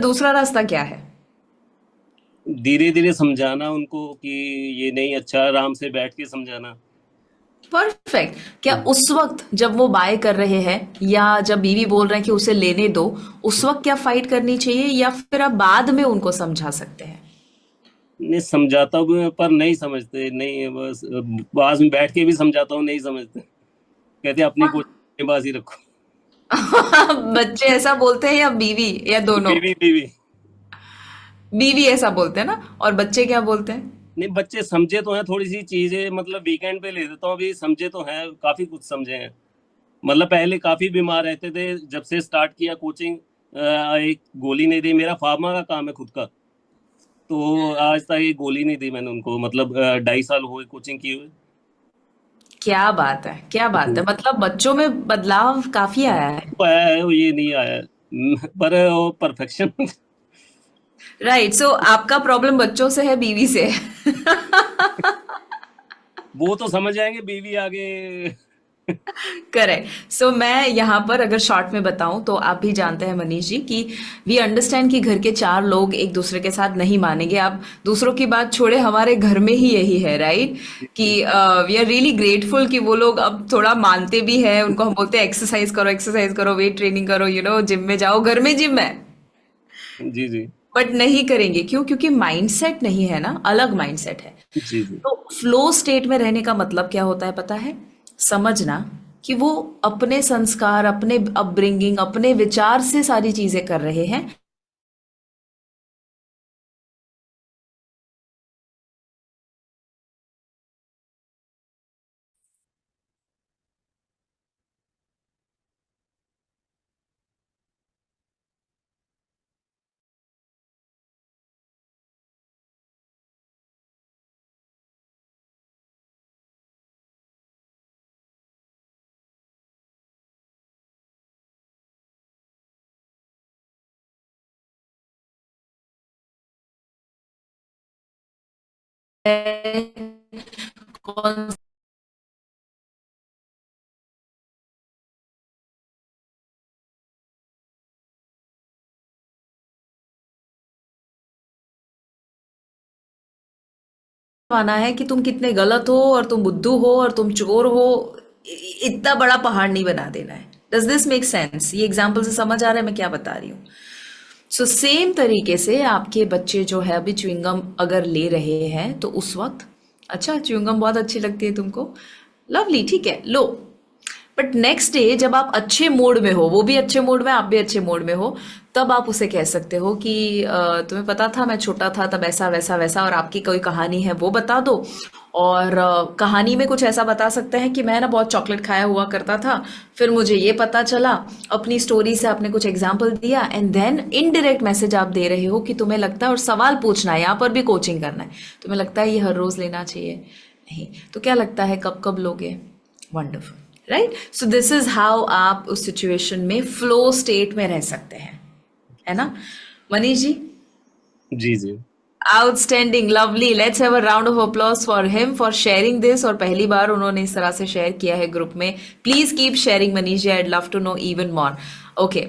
दूसरा रास्ता क्या है? धीरे धीरे समझाना उनको कि ये नहीं अच्छा, आराम से बैठ के समझाना। परफेक्ट। क्या हम्म। उस वक्त जब वो बाय कर रहे हैं या जब बीवी बोल रहे हैं कि उसे लेने दो, उस वक्त क्या फाइट करनी चाहिए या फिर आप बाद में उनको समझा सकते हैं? नहीं, समझाता हूँ मैं, पर नहीं समझते, नहीं बस पास में बैठ के भी समझाता हूँ, नहीं समझते। कहते अपनी कोचिंग रखो। बच्चे ऐसा बोलते हैं या बीवी, या दोनों? बीवी बीवी। बीवी ऐसा बोलते हैं ना, और बच्चे क्या बोलते हैं? नहीं, बच्चे समझे तो हैं थोड़ी सी चीजें, मतलब वीकेंड पे ले देता हूँ, अभी समझे तो हैं, काफी कुछ समझे हैं। मतलब पहले काफी बीमार रहते थे, जब से स्टार्ट किया कोचिंग एक गोली नहीं दी। मेरा फार्मा का काम है खुद का, तो आज तक एक गोली नहीं दी मैंने उनको, मतलब 2.5 साल हुए कोचिंग किए हुए। क्या बात है, क्या बात है, मतलब बच्चों में बदलाव काफी आया है। वो आया है, वो ये नहीं आया है। पर वो परफेक्शन। राइट, सो आपका प्रॉब्लम बच्चों से है, बीवी से है? वो तो समझ जाएंगे, बीवी आगे। करेक्ट। सो मैं यहाँ पर अगर शॉर्ट में बताऊं तो आप भी जानते हैं मनीष जी कि वी अंडरस्टैंड कि घर के चार लोग एक दूसरे के साथ नहीं मानेंगे। आप दूसरों की बात छोड़े, हमारे घर में ही यही है, राइट? कि वी आर रियली ग्रेटफुल कि वो लोग अब थोड़ा मानते भी हैं। उनको हम बोलते हैं एक्सरसाइज करो, वेट ट्रेनिंग करो, जिम में जाओ, घर में जिम है। जी जी बट नहीं करेंगे, क्यों? क्योंकि माइंडसेट नहीं है ना, अलग माइंडसेट है। जी जी। तो फ्लो स्टेट में रहने का मतलब क्या होता है पता है? समझना कि वो अपने संस्कार, अपने अपब्रिंगिंग, अपने विचार से सारी चीजें कर रहे हैं। कौन माना है कि तुम कितने गलत हो और तुम बुद्धू हो और तुम चोर हो, इतना बड़ा पहाड़ नहीं बना देना है। Does this make sense? ये एग्जाम्पल से समझ आ रहा है मैं क्या बता रही हूँ? सो सेम तरीके से आपके बच्चे जो है अभी च्युइंगम अगर ले रहे हैं तो उस वक्त, अच्छा च्युइंगम बहुत अच्छी लगती है तुमको, लवली, ठीक है, लो। बट नेक्स्ट डे जब आप अच्छे मूड में हो, वो भी अच्छे मूड में, आप भी अच्छे मूड में हो, तब आप उसे कह सकते हो कि तुम्हें पता था मैं छोटा था तब ऐसा वैसा वैसा, और आपकी कोई कहानी है वो बता दो। और कहानी में कुछ ऐसा बता सकते हैं कि मैं ना बहुत चॉकलेट खाया हुआ करता था, फिर मुझे ये पता चला। अपनी स्टोरी से आपने कुछ एग्जाम्पल दिया, एंड देन इनडायरेक्ट मैसेज आप दे रहे हो कि तुम्हें लगता है, और सवाल पूछना है, यहाँ पर भी कोचिंग करना है, तुम्हें लगता है ये हर रोज लेना चाहिए? नहीं तो क्या लगता है कब कब लोगे? Wonderful. Right, so this is how आप उस सिचुएशन में फ्लो स्टेट में रह सकते हैं, है ना मनीष जी? जी जी। Outstanding, lovely, let's have a round of applause for him for sharing this. और पहली बार उन्होंने इस तरह से शेयर किया है ग्रुप में। Please keep sharing Manish ji, I love to know even more. Okay,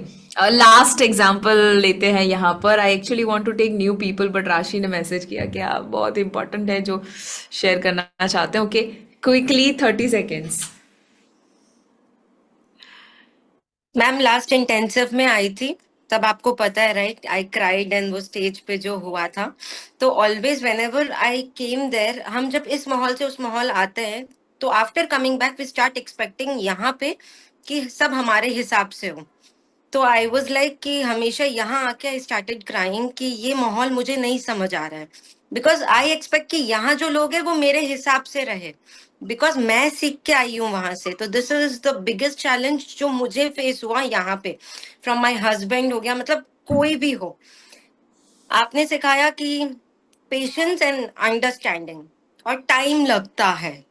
last example लेते हैं यहाँ पर। I actually want to take new people, but Rashi ने मैसेज किया कि आप बहुत इंपॉर्टेंट है जो शेयर करना चाहते हैं। Okay, quickly 30 seconds. Ma'am last intensive में आई थी, तब आपको पता है राइट, आई क्राइड एंड वो स्टेज पे जो हुआ था। तो always whenever I came there, हम जब इस माहौल से उस माहौल आते हैं तो after coming back we start expecting यहाँ पे कि सब हमारे हिसाब से हो। तो आई वॉज लाइक कि हमेशा यहाँ आके आई स्टार्टेड क्राइंग कि ये माहौल मुझे नहीं समझ आ रहा है, बिकॉज आई एक्सपेक्ट कि यहाँ जो लोग हैं वो मेरे हिसाब से रहे, बिकॉज मैं सीख के आई हूँ वहां से। तो this is the biggest challenge जो मुझे फेस हुआ यहाँ पे, फ्रॉम माई हस्बैंड हो गया, मतलब कोई भी हो। आपने सिखाया कि पेशेंस एंड अंडरस्टैंडिंग, और टाइम लगता है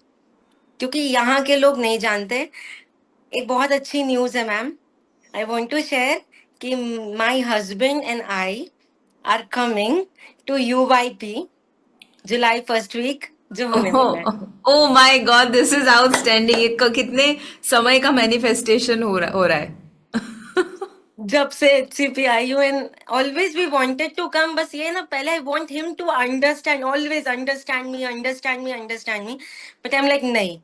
क्योंकि यहाँ के लोग नहीं जानते। एक बहुत अच्छी न्यूज है ma'am, I want to share कि my husband and I are coming to UYP जुलाई फर्स्ट वीक जो होने वाला है। Oh my god, this is outstanding. कितने समय का मैनिफेस्टेशन हो रहा है? जब से HCP आई हूँ and always we wanted to come, बस ये ना पहले I want him to understand, always understand me understand me understand me, but I am like नहीं,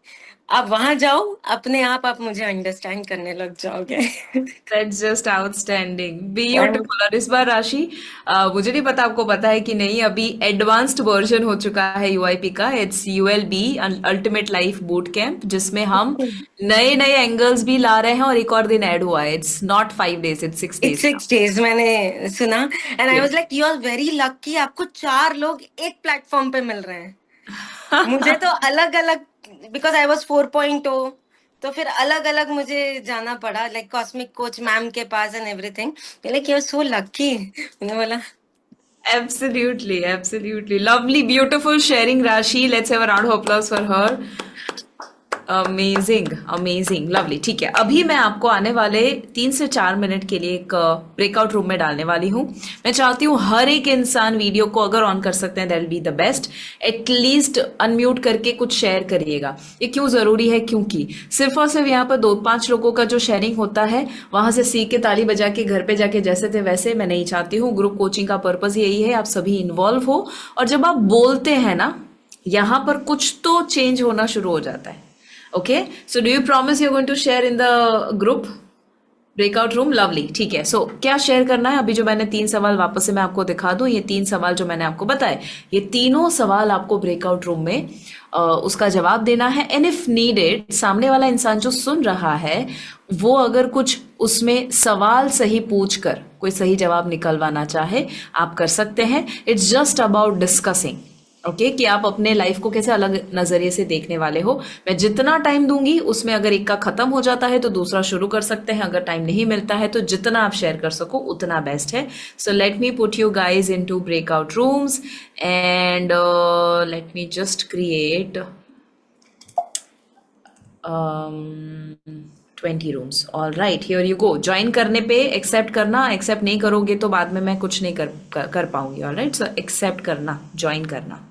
आप वहां जाओ, अपने आप मुझे अंडरस्टैंड करने लग जाओगे। That's just outstanding, And beautiful. और इस बार राशि, मुझे नहीं पता आपको पता है कि नहीं, अभी एडवांस्ड वर्जन हो चुका है यूआईपी का। It's ULB, ultimate life boot camp, जिसमें हम नए नए एंगल्स भी ला रहे हैं, और एक और दिन ऐड हुआ है। It's not 5 days, it's six it's days 6 days मैंने सुना, एंड आई का। Was like you are very lucky, आपको 4 लोग एक प्लेटफॉर्म पे मिल रहे हैं। मुझे तो अलग अलग, बिकॉज आई वॉज 4.0, तो फिर अलग अलग मुझे जाना पड़ा, लाइक कॉस्मिक कोच मैम के पास and everything. Like you are so lucky, मैंने बोला। Absolutely, absolutely. Lovely, beautiful sharing, Rashi. Let's have a round of applause for her. Amazing, amazing, lovely. ठीक है, अभी मैं आपको आने वाले 3 से 4 मिनट के लिए एक ब्रेकआउट रूम में डालने वाली हूँ। मैं चाहती हूँ हर एक इंसान वीडियो को अगर ऑन कर सकते हैं, that will be the best. At least unmute करके कुछ शेयर करिएगा। ये क्यों जरूरी है? क्योंकि सिर्फ और सिर्फ यहाँ पर 2-5 लोगों का जो शेयरिंग होता है, वहां से सीख के ताली बजा के घर पे जाके जैसे थे वैसे मैं नहीं चाहती हूँ। ग्रुप कोचिंग का पर्पज यही है, आप सभी इन्वॉल्व हो, और जब आप बोलते हैं ना, यहाँ पर कुछ तो चेंज होना शुरू हो जाता है। Okay, so do you promise you going to share in the group breakout room? Lovely, ठीक है। सो क्या शेयर करना है? अभी जो मैंने 3 सवाल वापस से मैं आपको दिखा दूं, ये 3 सवाल जो मैंने आपको बताए, ये तीनों सवाल आपको ब्रेकआउट रूम में उसका जवाब देना है। एंड इफ नीडेड, सामने वाला इंसान जो सुन रहा है, वो अगर कुछ उसमें सवाल सही पूछ कर कोई सही जवाब निकलवाना चाहे, आप कर सकते हैं। It's just about discussing, okay, कि आप अपने लाइफ को कैसे अलग नजरिए से देखने वाले हो। मैं जितना टाइम दूंगी उसमें अगर एक का खत्म हो जाता है तो दूसरा शुरू कर सकते हैं। अगर टाइम नहीं मिलता है तो जितना आप शेयर कर सको उतना बेस्ट है। So let me put you guys in to breakout rooms, and let me just create 20 rooms. All right, here you go. Join करने पे एक्सेप्ट करना, एक्सेप्ट नहीं करोगे तो बाद में मैं कुछ नहीं कर पाऊंगी। ऑल राइट, सो एक्सेप्ट करना, ज्वाइन करना।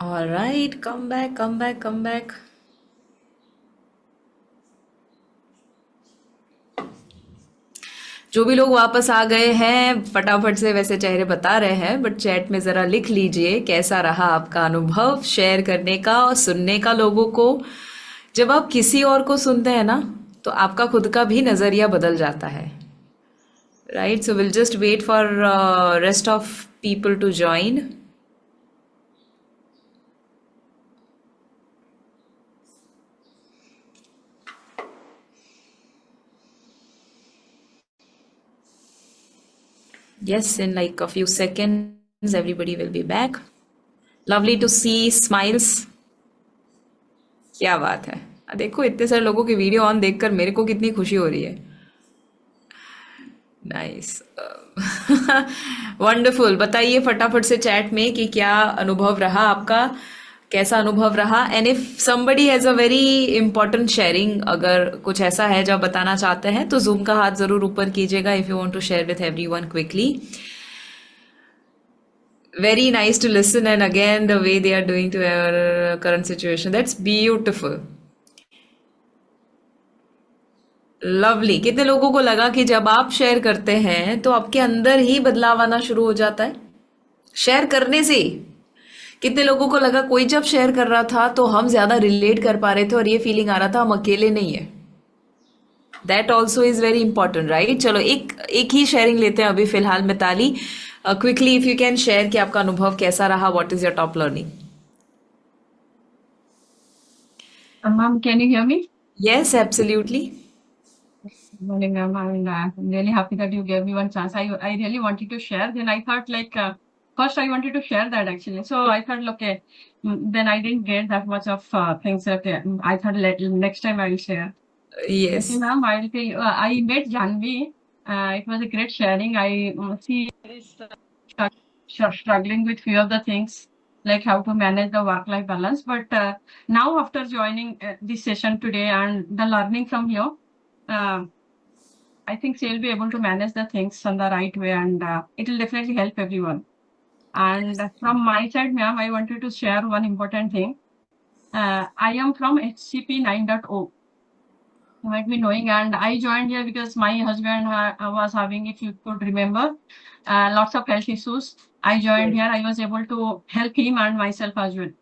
All right, come back, come back, come back. जो भी लोग वापस आ गए हैं फटाफट से वैसे चेहरे बता रहे हैं, बट चैट में ज़रा लिख लीजिए कैसा रहा आपका अनुभव शेयर करने का और सुनने का लोगों को। जब आप किसी और को सुनते हैं ना, तो आपका खुद का भी नज़रिया बदल जाता है, right? So will just wait for rest of people to join. Yes, in like a few seconds, everybody will be back. Lovely to see smiles. क्या बात है। देखो इतने सारे लोगों की वीडियो ऑन देखकर मेरे को कितनी खुशी हो रही है। नाइस। वंडरफुल। बताइए फटाफट से चैट में कि क्या अनुभव रहा आपका, कैसा अनुभव रहा। And if somebody has a very important sharing, अगर कुछ ऐसा है जो आप बताना चाहते हैं तो जूम का हाथ जरूर ऊपर कीजिएगा if you want to share with everyone quickly. Very nice to listen, and again the way they are doing to our current situation, that's beautiful. Lovely. कितने लोगों को लगा कि जब आप शेयर करते हैं तो आपके अंदर ही बदलाव आना शुरू हो जाता है शेयर करने से? कितने लोगों को लगा कोई जब शेयर कर रहा था तो हम ज्यादा रिलेट कर पा रहे थे और ये फीलिंग आ रहा था हम अकेले नहीं है? That also is very important, right? चलो एक एक ही शेयरिंग लेते हैं अभी फिलहाल। Mitali, quickly if you can share कि आपका अनुभव कैसा रहा, what is your top learning? Ma'am, can you hear me? Yes, absolutely. Good morning, ma'am. I'm really happy that you gave me one chance. I really wanted to share. Then I thought like first I wanted to share that actually. So I thought okay, then I didn't get that much of things. Okay, I thought next time I will share. Yes. Okay, ma'am. I'll tell you. I met Janvi. It was a great sharing. I see is struggling with few of the things like how to manage the work-life balance. But now after joining this session today and the learning from here. I think she'll be able to manage the things on the right way, and it will definitely help everyone. And from my side, ma'am, I wanted to share one important thing. I am from HCP 9.0. You might be knowing, and I joined here because my husband was having, if you could remember, lots of health issues. I joined here. I was able to help him and myself as well.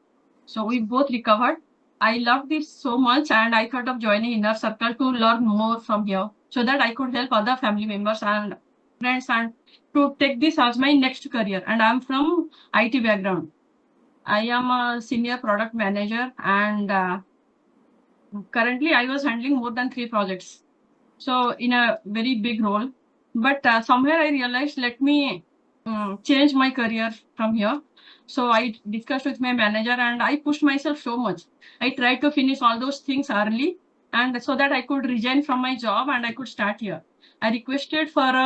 So we both recovered. I loved this so much, and I thought of joining Inner Circle to learn more from here so that I could help other family members and friends and to take this as my next career. And I'm from IT background. I am a senior product manager, and currently I was handling more than 3 projects. So in a very big role. But somewhere I realized, let me change my career from here. So I discussed with my manager and I pushed myself so much. I tried to finish all those things early, and so that I could resign from my job and I could start here. I requested for a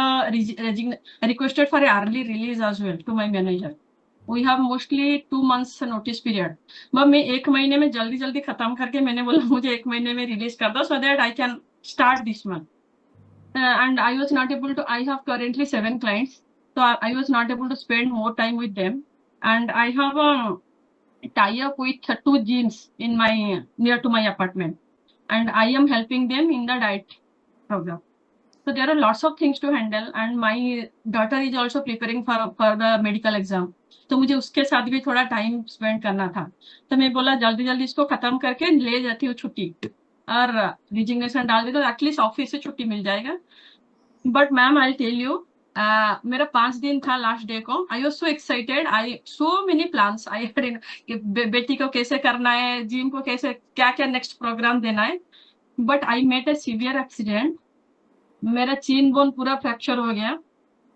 early release as well to my manager. We have mostly 2 months notice period. but मैं 1 महीने में जल्दी जल्दी खत्म करके मैंने बोला मुझे 1 महीने में रिलीज कर दो so that I can start this month. And I was not able to. I have currently 7 clients, so I was not able to spend more time with them. And I have a tie-up with 2 gyms in my near to my apartment, and I am helping them in the diet program. So there are lots of things to handle, and my daughter is also preparing for the medical exam. तो मुझे उसके साथ भी थोड़ा time spend करना था, तो मैं बोला जल्दी जल्दी इसको खत्म करके ले जाती हूँ छुट्टी और रिजिग्नेशन डाल दी तो एटलीस्ट ऑफिस से छुट्टी मिल जाएगा. But ma'am I tell you, मेरा 5 दिन था लास्ट डे को. I was so excited. I so many plans I बेटी को कैसे करना है, जिम को कैसे क्या क्या नेक्स्ट प्रोग्राम देना है. But I met a severe accident. मेरा चीन बोन पूरा फ्रैक्चर हो गया.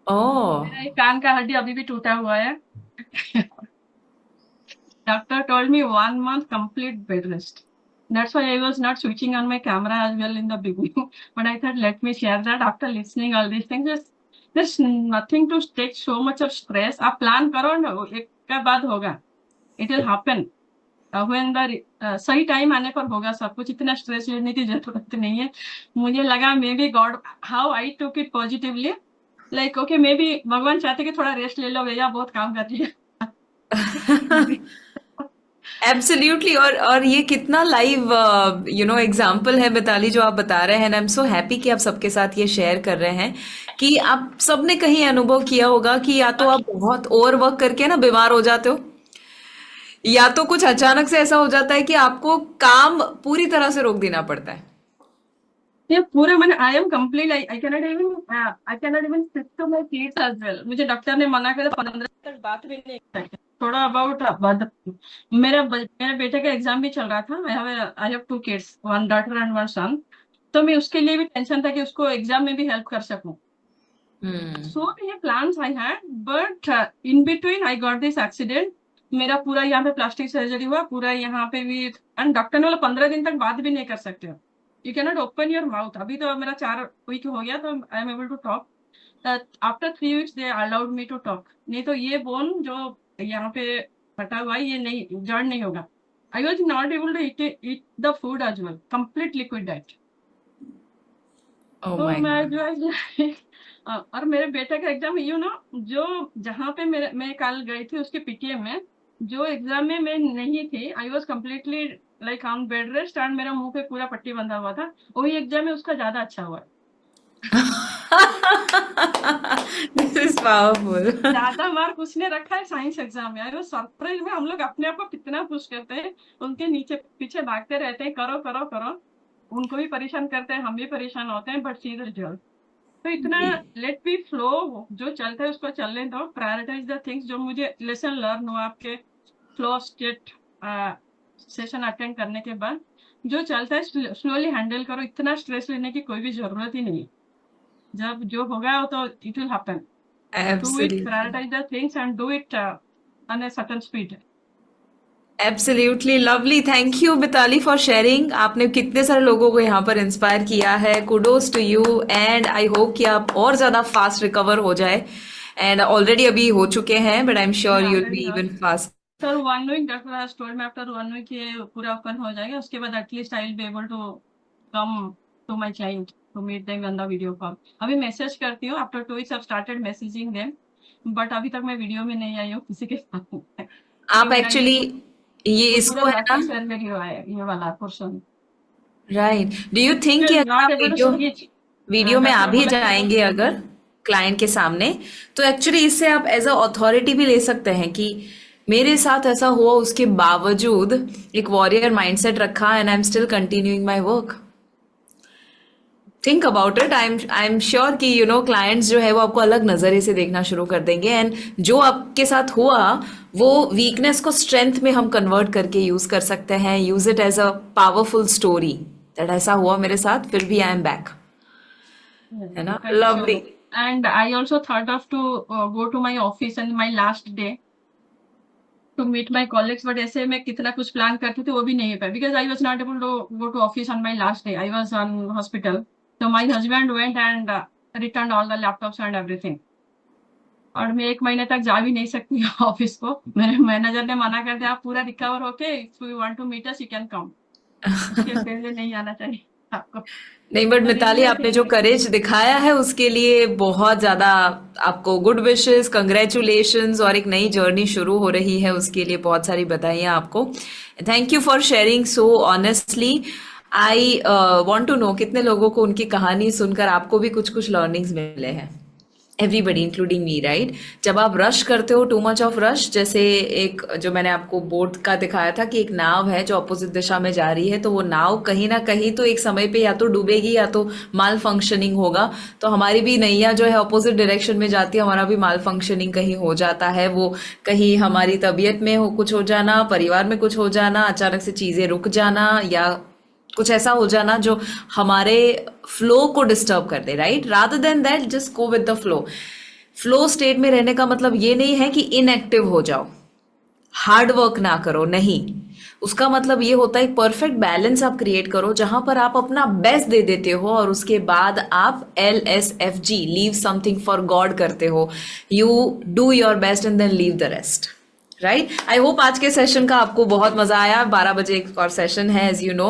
ओह। मेरा एक कान का हड्डी अभी भी टूटा हुआ है. Doctor told me 1 month complete bed rest. That's why I was not switching on my camera as well in the beginning. But I thought, let me share that after listening all these things. There's nothing to take so much of stress. आप plan करो ना, एक का बाद होगा. It will happen. When the सही time आने पर होगा सब कुछ. इतना स्ट्रेस लेने की जरूरत नहीं है. मुझे लगा may be God, how I took it positively, like okay may be भगवान चाहते कि थोड़ा रेस्ट ले लो भैया, बहुत काम कर लिया. एब्सोल्युटली। और ये कितना लाइव एग्जाम्पल है मिताली जो आप बता रहे हैं, and I am so happy कि आप सबके साथ ये शेयर कर रहे हैं कि आप सबने कहीं अनुभव किया होगा कि या तो आप बहुत ओवर वर्क करके ना बीमार हो जाते हो, या तो कुछ अचानक से ऐसा हो जाता है कि आपको काम पूरी तरह से रोक देना पड़ता है। ये पूरा मैंने I am complete I cannot even sit to my kids as well. मुझे डॉक्टर ने मना कर 15 तक बात भी नहीं कर सकते। थोड़ा अबाउट मेरे बेटे का एग्जाम भी चल रहा था। I have 2 kids, 1 daughter and 1 सन। तो मैं उसके लिए भी टेंशन था कि उसको एग्जाम में भी हेल्प कर सकूं। सो ये plans I had, but in between I got this accident. मेरा पूरा यहाँ पे प्लास्टिक सर्जरी हुआ, पूरा यहाँ पे भी, एंड डॉक्टर ने बोला 15 दिन तक बात भी नहीं कर सकते हो, you can not open your mouth. अभी तो मेरा 4 वीक हो गया, तो I am able to talk. After 3 weeks they allowed me to talk. नहीं तो ये बोन जो यहाँ पे फटा हुआ है, ये नहीं, जड़ नहीं होगा। I was not able to eat the food as well, complete liquid diet. Oh तो माय मैं गॉड। जो है और मेरे बेटे का एग्जाम जो जहाँ पे मैं कल गई थी उसके पीटीएम में, जो एग्जाम में मैं नहीं थी, I was completely like on bed rest, and मेरा मुंह पे पूरा पट्टी बंधा हुआ था। वही एग्जाम में उसका ज्यादा अच्छा हुआ है। This is powerful. ज्यादा मार्क उसने रखा है साइंस एग्जाम में। आई वॉज सरप्राइज में। हम लोग अपने आप को कितना पुश करते हैं, उनके नीचे पीछे भागते रहते हैं, करो करो करो, उनको भी परेशान करते हैं, हम भी परेशान होते हैं, बट सी द रिजल्ट। तो इतना लेट बी फ्लो, जो चलता है उसको चलने दो। Prioritize the things. जो मुझे लेसन लर्न हुआ आपके फ्लो स्टेट सेशन अटेंड करने के बाद, जो चलता है स्लोली हैंडल करो। इतना स्ट्रेस लेने की कोई भी जरूरत ही नहीं। जब जो होगा वो तो it will happen. Do it, absolutely. Prioritize the things and do it on a certain speed. Absolutely lovely. Thank you Mitali for sharing. आपने कितने सारे लोगों को यहाँ पर इंस्पायर किया है। Kudos to you, and I hope कि आप और ज्यादा फास्ट रिकवर हो जाए, एंड ऑलरेडी अभी हो चुके हैं, but I am sure you will be even fast. Sir 1 week doctor has told me, after 1 week ये पूरा ओपन हो जाएगा। उसके बाद at least I will be able to come to my client to meet them on the video call. अभी message करती हूँ। After 2 weeks I started messaging them, but अभी तक मैं वीडियो में नहीं आई हूँ किसी के साथ। आप एक्चुअली ये इसको है ना, ये वाला portion right, do you think कि अगर नॉट आप able to video speech. Video में आ डॉक्टर भी बोला कि जाएंगे अगर क्लाइंट के सामने, तो एक्चुअली इससे आप एज अ अथॉरिटी भी ले सकते हैं कि मेरे साथ ऐसा हुआ, उसके बावजूद एक वॉरियर माइंडसेट रखा, and I am still continuing my work. Think about it. I am sure कि क्लाइंट्स जो है वो आपको अलग नजरिए से देखना शुरू कर देंगे, एंड जो आपके साथ हुआ वो वीकनेस को स्ट्रेंथ में हम कन्वर्ट करके यूज कर सकते हैं। Use it as a powerful story that ऐसा हुआ मेरे साथ, फिर भी आई एम बैक, है ना। Lovely. And I also thought of to go to my office and my last day to meet my colleagues, but ऐसे मैं कितना कुछ प्लान करती थी वो भी नहीं हो पाया, because I was not able to go to office on my last day. I was on hospital, so my husband went and returned all the laptops and everything. और मैं 1 महीने तक जा भी नहीं सकती ऑफिस को। मेरे मैनेजर ने मना कर दिया, आप पूरा रिकवर होके if you want to meet us you can come, उसके पहले नहीं आना चाहिए आपको। नहीं, बट मिताली आपने जो करेज दिखाया है उसके लिए बहुत ज्यादा आपको गुड विशेस, कंग्रेचुलेशंस, और एक नई जर्नी शुरू हो रही है उसके लिए बहुत सारी बधाइयां आपको। Thank you for sharing so honestly. I want to know कितने लोगों को उनकी कहानी सुनकर आपको भी कुछ कुछ लर्निंग्स मिले हैं। Everybody including me, right. जब आप रश करते हो, टू मच ऑफ रश, जैसे एक जो मैंने आपको बोट का दिखाया था कि एक नाव है जो अपोजिट दिशा में जा रही है, तो वो नाव कहीं ना कहीं तो एक समय पे या तो डूबेगी या तो माल फंक्शनिंग होगा। तो हमारी भी नैया जो है अपोजिट डायरेक्शन में जाती है, हमारा भी माल फंक्शनिंग कहीं हो जाता है। वो कहीं हमारी तबीयत में कुछ हो जाना, परिवार में कुछ हो जाना, अचानक से चीजें रुक जाना, या कुछ ऐसा हो जाना जो हमारे फ्लो को डिस्टर्ब कर दे, right. Rather than that just go with the flow. Flow state में रहने का मतलब ये नहीं है कि इनएक्टिव हो जाओ, हार्ड वर्क ना करो, नहीं। उसका मतलब ये होता है परफेक्ट बैलेंस आप क्रिएट करो जहां पर आप अपना बेस्ट दे देते हो, और उसके बाद आप LSFG, leave something for God करते हो। You do your best and then leave the rest, right. I hope आज के सेशन का आपको बहुत मजा आया। 12 बजे एक और सेशन है, as you know,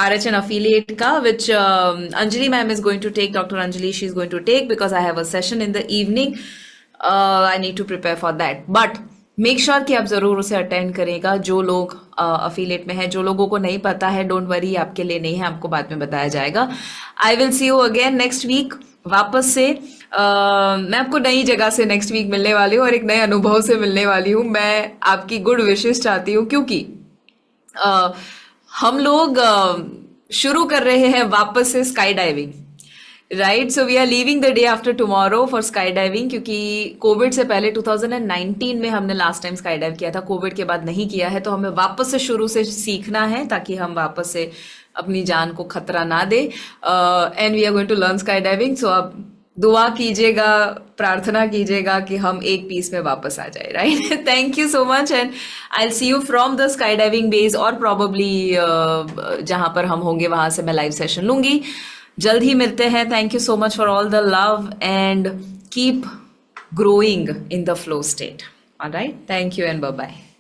RHN affiliate का, which Anjali ma'am is going to take, doctor Anjali, she is going to take, because I have a session in the evening. I need to prepare for that. But make sure कि आप ज़रूर उसे attend करेगा। जो लोग affiliate में है, जो लोगों को नहीं पता है, डोंट वरी, आपके लिए नहीं है, आपको बाद में बताया जाएगा। I will see you again next week वापस से। मैं आपको नई जगह से नेक्स्ट वीक मिलने वाली हूँ और एक नए अनुभव से मिलने वाली हूँ। मैं आपकी गुड विशेस चाहती हूँ, क्योंकि हम लोग शुरू कर रहे हैं वापस से sky diving, right? So we are leaving the day after tomorrow for sky diving, क्योंकि कोविड से पहले 2019 में हमने लास्ट टाइम स्काई डाइव किया था, कोविड के बाद नहीं किया है। तो हमें वापस से शुरू से सीखना है ताकि हम वापस से अपनी जान को खतरा ना दे। And we are going to learn skydiving. So आप दुआ कीजिएगा, प्रार्थना कीजिएगा कि हम एक पीस में वापस आ जाए, right? Thank you so much and I will see you from the sky diving base, और प्रॉबली जहां पर हम होंगे वहां से मैं लाइव सेशन लूंगी। जल्द ही मिलते हैं। Thank you so much for all the love and keep growing in the flow state. All right. Thank you and bye bye.